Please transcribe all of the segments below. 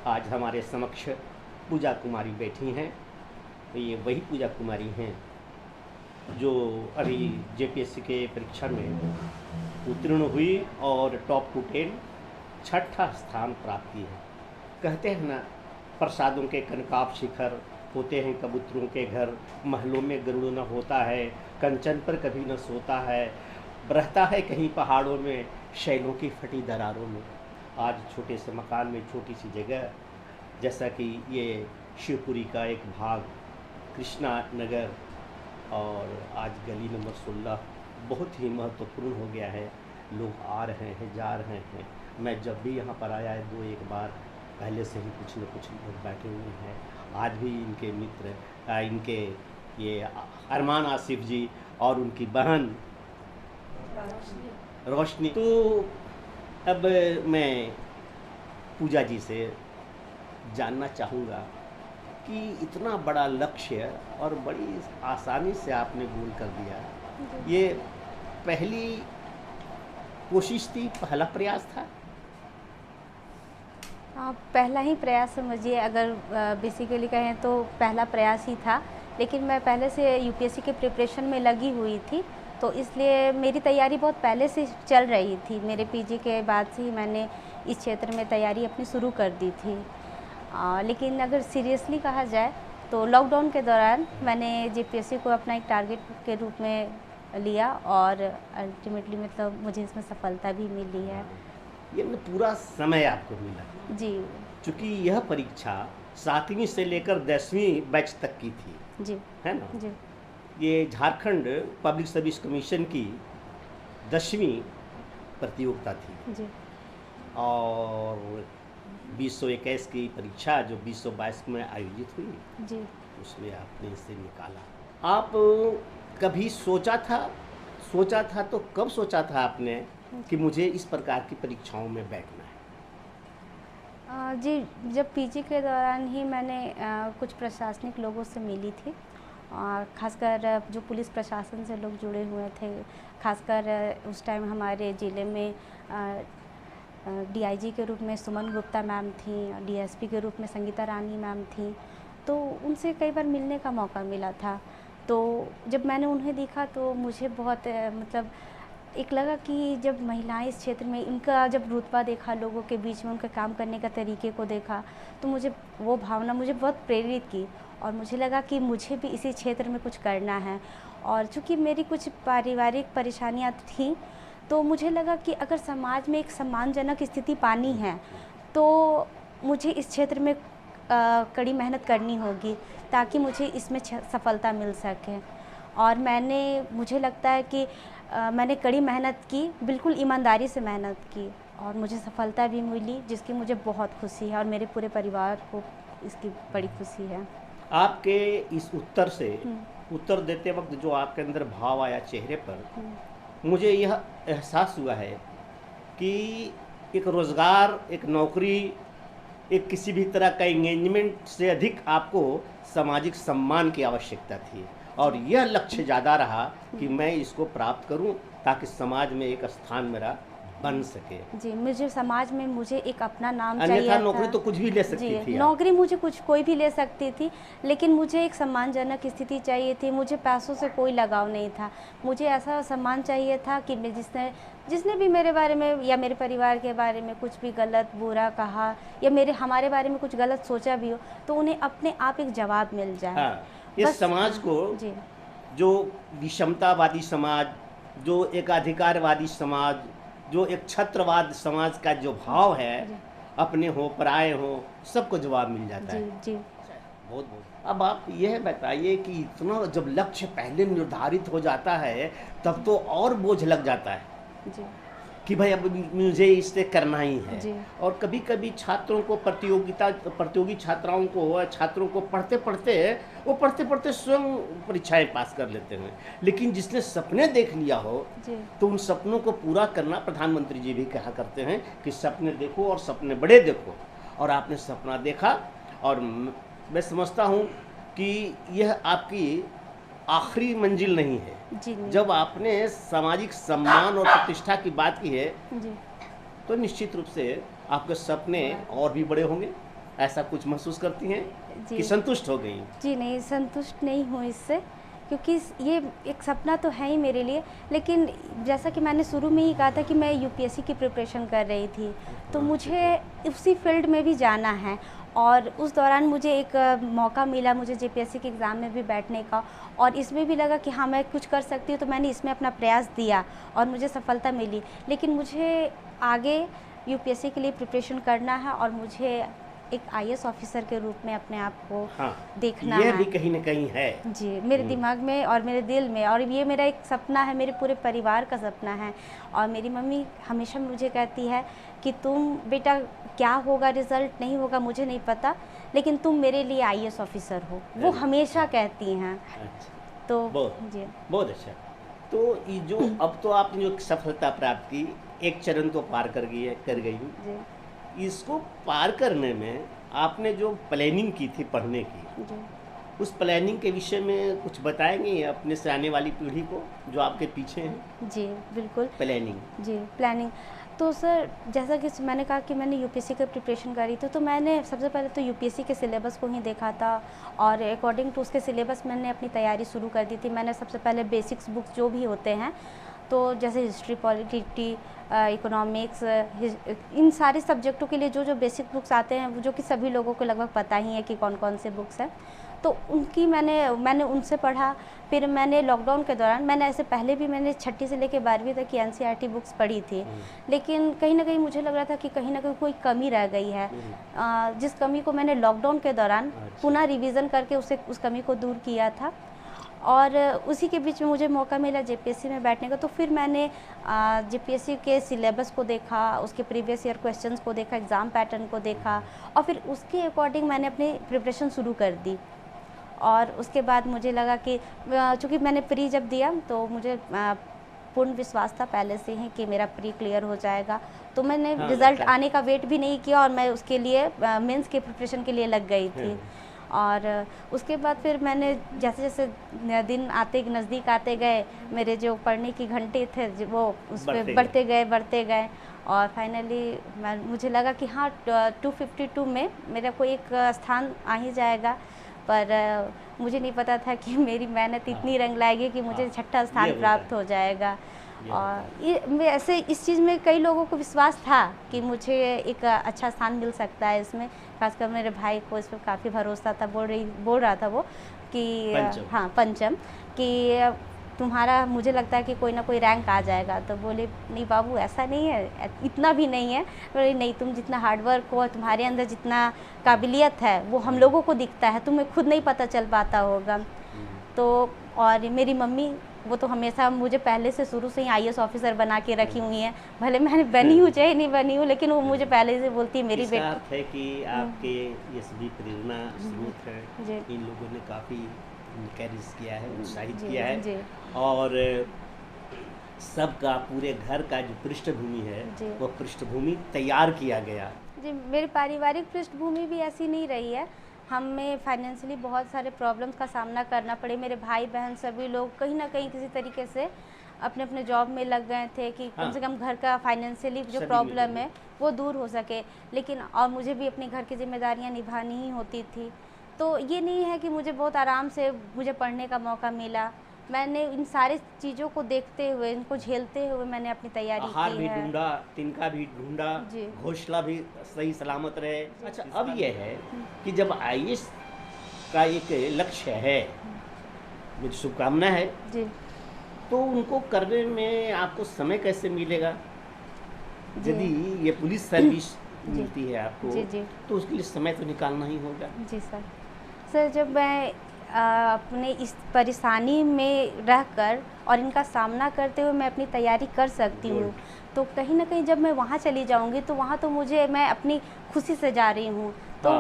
आज हमारे समक्ष पूजा कुमारी बैठी हैं। तो ये वही पूजा कुमारी हैं जो अभी जेपीएससी के परीक्षा में उत्तीर्ण हुई और टॉप टू 10 छठा स्थान प्राप्त की है। कहते हैं ना, प्रसादों के कनकाब शिखर होते हैं कबूतरों के घर, महलों में गरुड़ न होता है, कंचन पर कभी न सोता है, रहता है कहीं पहाड़ों में, शैलों की फटी दरारों में। आज छोटे से मकान में छोटी सी जगह, जैसा कि ये शिवपुरी का एक भाग कृष्णा नगर, और आज गली नंबर 16 बहुत ही महत्वपूर्ण हो गया है। लोग आ रहे हैं, जा रहे हैं। मैं जब भी यहाँ पर आया है 2-1 बार, पहले से ही कुछ न कुछ लोग बैठे हुए हैं। आज भी इनके मित्र, इनके ये अरमान आसिफ जी और उनकी बहन रोशनी। तो अब मैं पूजा जी से जानना चाहूँगा कि इतना बड़ा लक्ष्य और बड़ी आसानी से आपने गोल कर दिया, ये पहली कोशिश थी, पहला प्रयास था? पहला ही प्रयास समझिए, अगर बेसिकली कहें तो पहला प्रयास ही था। लेकिन मैं पहले से यूपीएससी के प्रिपरेशन में लगी हुई थी, तो इसलिए मेरी तैयारी बहुत पहले से चल रही थी। मेरे पीजी के बाद से ही मैंने इस क्षेत्र में तैयारी अपनी शुरू कर दी थी। लेकिन अगर सीरियसली कहा जाए तो लॉकडाउन के दौरान मैंने जेपीएससी को अपना एक टारगेट के रूप में लिया और अल्टीमेटली मतलब मुझे इसमें सफलता भी मिली है। ये पूरा समय आपको मिला जी, क्योंकि यह परीक्षा 7वीं से लेकर 10वीं बैच तक की थी, जी, है ना? जी, ये झारखंड पब्लिक सर्विस कमीशन की 10वीं प्रतियोगिता थी, जी, और 2021 की परीक्षा जो 2022 में आयोजित हुई, जी। उसमें आपने इसे निकाला। आप कभी सोचा था तो कब सोचा था आपने कि मुझे इस प्रकार की परीक्षाओं में बैठना है? जी, जब पीजी के दौरान ही मैंने कुछ प्रशासनिक लोगों से मिली थी, खासकर जो पुलिस प्रशासन से लोग जुड़े हुए थे। खासकर उस टाइम हमारे ज़िले में डीआईजी के रूप में सुमन गुप्ता मैम थी, डीएसपी के रूप में संगीता रानी मैम थी, तो उनसे कई बार मिलने का मौका मिला था। तो जब मैंने उन्हें देखा तो मुझे बहुत मतलब एक लगा कि जब महिलाएं इस क्षेत्र में, इनका जब रुतबा देखा, लोगों के बीच में उनके काम करने का तरीके को देखा, तो मुझे वो भावना मुझे बहुत प्रेरित की और मुझे लगा कि मुझे भी इसी क्षेत्र में कुछ करना है। और चूँकि मेरी कुछ पारिवारिक परेशानियाँ थीं, तो मुझे लगा कि अगर समाज में एक सम्मानजनक स्थिति पानी है तो मुझे इस क्षेत्र में कड़ी मेहनत करनी होगी ताकि मुझे इसमें सफलता मिल सके। और मुझे लगता है कि मैंने कड़ी मेहनत की, बिल्कुल ईमानदारी से मेहनत की और मुझे सफलता भी मिली, जिसकी मुझे बहुत खुशी है और मेरे पूरे परिवार को इसकी बड़ी खुशी है। आपके इस उत्तर से, उत्तर देते वक्त जो आपके अंदर भाव आया चेहरे पर, मुझे यह एहसास हुआ है कि एक रोज़गार, एक नौकरी, एक किसी भी तरह का एंगेजमेंट से अधिक आपको सामाजिक सम्मान की आवश्यकता थी, और यह लक्ष्य ज़्यादा रहा कि मैं इसको प्राप्त करूं ताकि समाज में एक स्थान मेरा बन सके। जी, मुझे समाज में मुझे एक अपना नाम चाहिए अन्यथा था। नौकरी तो कुछ भी ले सकती जी, थी आप। नौकरी मुझे कोई भी ले सकती थी, लेकिन मुझे एक सम्मानजनक स्थिति चाहिए थी। मुझे पैसों से कोई लगाव नहीं था। मुझे ऐसा सम्मान चाहिए था कि जिसने भी मेरे बारे में या मेरे परिवार के बारे में कुछ भी गलत बुरा कहा या हमारे बारे में कुछ गलत सोचा भी हो, तो उन्हें अपने आप एक जवाब मिल जाए। हाँ, इस समाज को, जी, जो विषमतावादी समाज, जो एक अधिकारवादी समाज, जो एक छत्रवाद समाज का जो भाव है, अपने हो पराये हो, सबको जवाब मिल जाता है। जी, बहुत बहुत। अब आप यह बताइए कि इतना जब लक्ष्य पहले निर्धारित हो जाता है तब तो और बोझ लग जाता है जी, कि भाई अब मुझे इससे करना ही है। जी। और कभी कभी छात्रों को प्रतियोगी छात्राओं को, छात्रों को पढ़ते पढ़ते स्वयं परीक्षाएं पास कर लेते हैं। लेकिन जिसने सपने देख लिया हो जी, तो उन सपनों को पूरा करना, प्रधानमंत्री जी भी कहा करते हैं कि सपने देखो और सपने बड़े देखो। और आपने सपना देखा, और मैं समझता हूँ कि यह आपकी आखिरी मंजिल नहीं है। जी, नहीं। जब आपने सामाजिक सम्मान और प्रतिष्ठा की बात की है जी, तो निश्चित रूप से आपके सपने और भी बड़े होंगे। ऐसा कुछ महसूस करती हैं जी। कि संतुष्ट हो गई? जी नहीं, संतुष्ट नहीं हूँ इससे, क्योंकि ये एक सपना तो है ही मेरे लिए, लेकिन जैसा कि मैंने शुरू में ही कहा था कि मैं यूपीएससी की प्रिपरेशन कर रही थी, तो मुझे उसी फील्ड में भी जाना है। और उस दौरान मुझे एक मौका मिला मुझे जेपीएससी के एग्ज़ाम में भी बैठने का, और इसमें भी लगा कि हाँ मैं कुछ कर सकती हूँ, तो मैंने इसमें अपना प्रयास दिया और मुझे सफलता मिली। लेकिन मुझे आगे यूपीएससी के लिए प्रिपरेशन करना है और मुझे एक आईएएस ऑफिसर के रूप में अपने आप को देखना यह है। भी कहीं न कहीं है। जी, मेरे दिमाग में और मेरे दिल में, और ये मेरा एक सपना है, मेरे पूरे परिवार का सपना है। और मेरी मम्मी हमेशा मुझे कहती है कि तुम बेटा, क्या होगा रिज़ल्ट नहीं होगा मुझे नहीं पता, लेकिन तुम मेरे लिए आईएएस ऑफिसर हो, वो हमेशा कहती हैं। अच्छा, तो जी, बहुत अच्छा। तो ये जो अब तो आपने जो सफलता प्राप्त की, एक चरण तो पार कर गई जी, इसको पार करने में आपने जो प्लानिंग की थी पढ़ने की, जी, उस प्लानिंग के विषय में कुछ बताएंगे अपने से आने वाली पीढ़ी को जो आपके पीछे हैं? जी, बिल्कुल। प्लानिंग। जी, प्लानिंग। तो सर, जैसा कि मैंने कहा कि मैंने यूपीएससी की प्रिपरेशन करी थी, तो मैंने सबसे पहले तो यूपीएससी के सिलेबस को ही देखा था, और अकॉर्डिंग टू उसके सिलेबस मैंने अपनी तैयारी शुरू कर दी थी। मैंने सबसे पहले बेसिक्स बुक्स जो भी होते हैं, तो जैसे हिस्ट्री, पॉलिटी, इकोनॉमिक्स, इन सारे सब्जेक्टों के लिए जो जो बेसिक बुक्स आते हैं, जो कि सभी लोगों को लगभग पता ही है कि कौन कौन से बुक्स हैं, तो उनकी मैंने उनसे पढ़ा। फिर मैंने लॉकडाउन के दौरान, मैंने ऐसे पहले भी मैंने 6ठी से लेकर 12वीं तक की एनसीईआरटी बुक्स पढ़ी थी, लेकिन कहीं ना कहीं मुझे लग रहा था कि कहीं ना कहीं कोई कमी रह गई है, जिस कमी को मैंने लॉकडाउन के दौरान पुनः रिवीजन करके उस कमी को दूर किया था। और उसी के बीच में मुझे मौका मिला जेपीएससी में बैठने का, तो फिर मैंने जेपीएससी के सिलेबस को देखा, उसके प्रीवियस ईयर क्वेश्चंस को देखा, एग्ज़ाम पैटर्न को देखा, और फिर उसके अकॉर्डिंग मैंने अपनी प्रिपरेशन शुरू कर दी। और उसके बाद मुझे लगा कि चूँकि मैंने प्री जब दिया, तो मुझे पूर्ण विश्वास था पहले से ही कि मेरा प्री क्लियर हो जाएगा, तो मैंने रिज़ल्ट आने का वेट भी नहीं किया, और मैं उसके लिए मेंस के प्रिपरेशन के लिए लग गई थी। और उसके बाद फिर मैंने जैसे जैसे दिन नज़दीक आते गए, मेरे जो पढ़ने की घंटे थे वो उस पर बढ़ते गए, और फाइनली मुझे लगा कि हाँ 252 में मेरा कोई एक स्थान आ ही जाएगा, पर मुझे नहीं पता था कि मेरी मेहनत इतनी रंग लाएगी कि मुझे 6ठा स्थान प्राप्त हो जाएगा। और ये ऐसे इस चीज़ में कई लोगों को विश्वास था कि मुझे एक अच्छा स्थान मिल सकता है इसमें, खासकर मेरे भाई को इस पर काफ़ी भरोसा था। बोल रहा था वो कि हाँ पंचम, कि तुम्हारा मुझे लगता है कि कोई ना कोई रैंक आ जाएगा। तो बोले नहीं बाबू, ऐसा नहीं है, इतना भी नहीं है। बोले नहीं, तुम जितना हार्डवर्क हो, तुम्हारे अंदर जितना काबिलियत है वो हम लोगों को दिखता है, तुम्हें खुद नहीं पता चल पाता होगा। तो और मेरी मम्मी, वो तो हमेशा मुझे पहले से शुरू से ही आईएएस ऑफिसर बना के रखी हुई हैं, भले मैंने बनी हूँ चाहे नहीं बनी हूँ, लेकिन वो मुझे पहले से बोलती है मेरी बेटी है कि आपके ये सभी प्रेरणा स्रोत हैं, इन लोगों ने काफ़ी इनकरेज किया है, उत्साहित किया है, और सबका पूरे घर का जो पृष्ठभूमि है वो पृष्ठभूमि तैयार किया गया। जी, मेरी पारिवारिक पृष्ठभूमि भी ऐसी नहीं रही है। हमें फाइनेंशियली बहुत सारे प्रॉब्लम्स का सामना करना पड़े। मेरे भाई बहन सभी लोग कहीं ना कहीं किसी तरीके से अपने अपने जॉब में लग गए थे कि कम से कम घर का फाइनेंशियली जो प्रॉब्लम है वो दूर हो सके, लेकिन और मुझे भी अपने घर की जिम्मेदारियां निभानी ही होती थी। तो ये नहीं है कि मुझे बहुत आराम से मुझे पढ़ने का मौका मिला। मैंने इन सारी चीज़ों को देखते हुए, इनको झेलते हुए मैंने अपनी तैयारी की है। भी ढूंढा, तिनका भी ढूंढा, घोंसला भी सही सलामत रहे। अच्छा, अब यह है कि जब आईएएस का एक लक्ष्य है, मुझे शुभकामना है जी, तो उनको करने में आपको समय कैसे मिलेगा? यदि ये पुलिस सर्विस मिलती है आपको, तो उसके लिए समय तो निकालना ही होगा। जी सर, जब मैं अपने इस परेशानी में रहकर और इनका सामना करते हुए मैं अपनी तैयारी कर सकती हूँ, तो कहीं ना कहीं जब मैं वहाँ चली जाऊँगी तो वहाँ तो मैं अपनी खुशी से जा रही हूँ, तो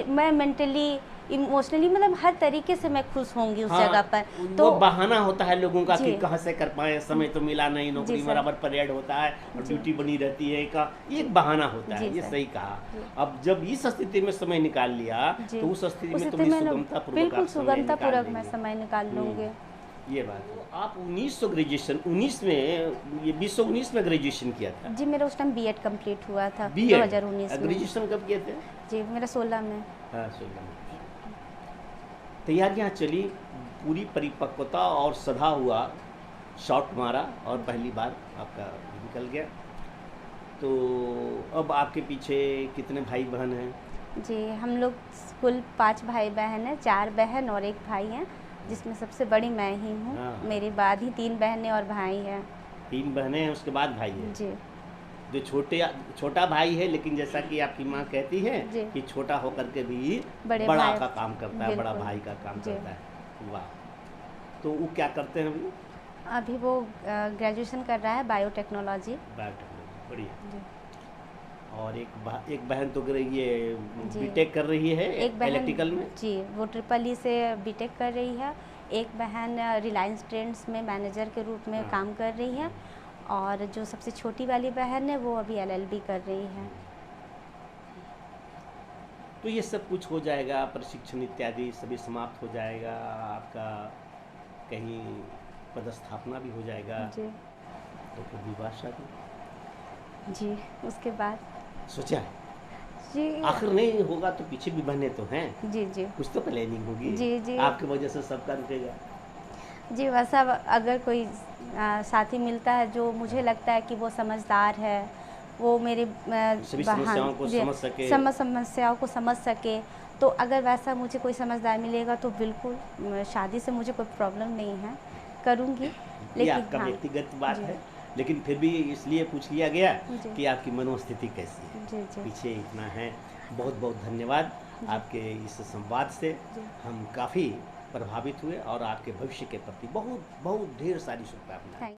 मैं मेंटली, इमोशनली, मतलब हर तरीके से मैं खुश होंगी उस जगह पर। तो वो बहाना होता है लोगों का कि कहाँ से कर पाए, समय तो मिला नहीं, नौकरी बराबर परेड होता है और ड्यूटी बनी रहती है, का एक बहाना होता है। ये सही कहा। अब जब इस स्थिति में समय निकाल लिया, तो उस स्थिति में बिल्कुल सुगमता पूर्वक मैं समय निकाल लूँगी। ये बात है। आप 1900 ग्रेजुएशन 19 में, ये 2019 में ग्रेजुएशन किया था? जी मेरा उस टाइम बीएड कंप्लीट हुआ था बीएड 2019 में। ग्रेजुएशन कब किए थे? जी मेरा 16 में। हाँ 16 में। तैयारियाँ चली, पूरी परिपक्वता और सधा हुआ, शॉट मारा और पहली बार आपका निकल गया। तो अब आपके पीछे कितने भाई बहन हैं? जी हम लोग कुल 5 भाई बहन हैं, 4 बहन और 1 भाई हैं, जिसमें सबसे बड़ी मैं ही हूँ। हाँ। मेरे बाद ही 3 बहनें और भाई हैं। 3 बहनें हैं, उसके बाद भाई है। जी जो छोटा भाई है, लेकिन जैसा कि आपकी माँ कहती है जी। कि छोटा होकर के भी बड़े बड़ा भाई का काम करता है, बड़ा बिल्कुल। भाई का काम जी। करता है। वाह। तो वो क्या करते हैं अभी? अभी वो ग्रेजुएशन कर रहा है बायोटेक्नोलॉजी। बायोटेक्नोलॉजी, बढ़िया। जी और एक बहन तो ये जी। बीटेक कर रही है एक बहन इलेक्ट्रिकल में। जी वो ट्रिपल से बीटेक कर रही है। एक बहन रिलायंस ट्रेंड्स में मैनेजर के रूप में हाँ। काम कर रही है, और जो सबसे छोटी वाली बहन है वो अभी एलएलबी कर रही है। तो ये सब कुछ हो जाएगा, प्रशिक्षण इत्यादि सभी समाप्त हो जाएगा, आपका कहीं पदस्थापना भी हो जाएगा, जी तो फिर विवाह शादी जी उसके बाद सोचा है? जी आखिर नहीं होगा तो पीछे भी बहने तो हैं, जी जी कुछ तो प्लानिंग होगी। जी जी आपकी वजह से सबका रुकेगा। जी वैसा अगर कोई साथी मिलता है जो मुझे लगता है कि वो समझदार है, वो मेरे सभी समस्याओं को समझ सके, समस्याओं को समझ सके, तो अगर वैसा मुझे कोई समझदार मिलेगा तो बिल्कुल शादी से मुझे कोई प्रॉब्लम नहीं है, करूँगी। ये लेकिन आपका हाँ व्यक्तिगत बात जी। है, लेकिन फिर भी इसलिए पूछ लिया गया जी। कि आपकी मनोस्थिति कैसी है। जी जी पीछे इतना है। बहुत बहुत धन्यवाद। आपके इस संवाद से जी। हम काफ़ी प्रभावित हुए और आपके भविष्य के प्रति बहुत बहुत ढेर सारी शुभकामनाएं। थैंक